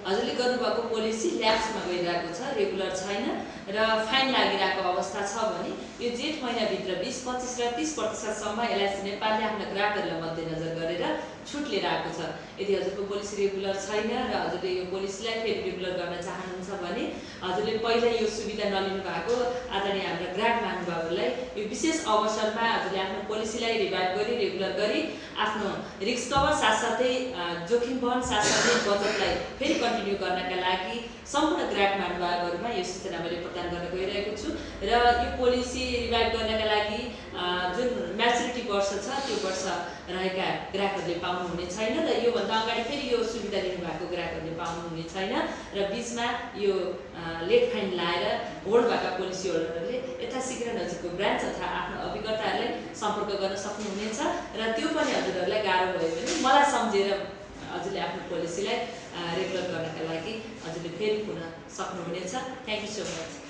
हजुरले गर्नुभएको पोलिसी ल्याप्समा गइरहेको छ, रेगुलर छैन र फाइन लागिरहेको अवस्था छ भने यो जेठ महिनाभित्र 20, 25 र 30% सम्म एलआइसी नेपालले आफ्ना ग्राहकहरूलाई मध्यनजर गरेर छुट लिएर आएको छ। यदि हजुरको पोलिसी रेगुलर छैन र हजुरले यो पोलिसीलाई फेरि रेगुलर गर्न चाहनुहुन्छ भने हजुरले पहिला यो सुविधा नलिनु भएको आदरणीय हाम्रा ग्राहक महानुभावहरूलाई यो विशेष अवसरमा हजुरले आफ्नो पोलिसीलाई रिभाइभ गरी रेगुलर गरी आफ्नो रिस्क कभर साथसाथै जोखिम वहन साथसाथै बचतलाई फेरि कन्टिन्यू गर्नका लागि सम्पूर्ण ग्राहक महानुभावहरूमा यो सूचना मैले प्रदान गर्न गइरहेको छु र यो पोलिसी रिभाइभ गर्नका लागि जुन म्याचुरिटी वर्ष छ त्यो वर्ष रहेका ग्राहकहरूले पाउनुहुने छैन र योभन्दा अगाडि फेरि यो सुविधा लिनुभएको ग्राहकहरूले पाउनुहुने छैन र बिचमा यो लेट फाइन लाएर होल्ड भएका पोलिसी होल्डरहरूले यथाशीघ्र नजिकको ब्रान्च अथवा आफ्नो अभिकर्ताहरूलाई सम्पर्क गर्न सक्नुहुनेछ र त्यो पनि हजुरहरूलाई गाह्रो भयो भने मलाई सम्झेर हजुरले आफ्नो पोलिसीलाई रेगुलर गर्नका लागि हजुरले फेरि पुनः सक्नुहुनेछ। Thank you so much.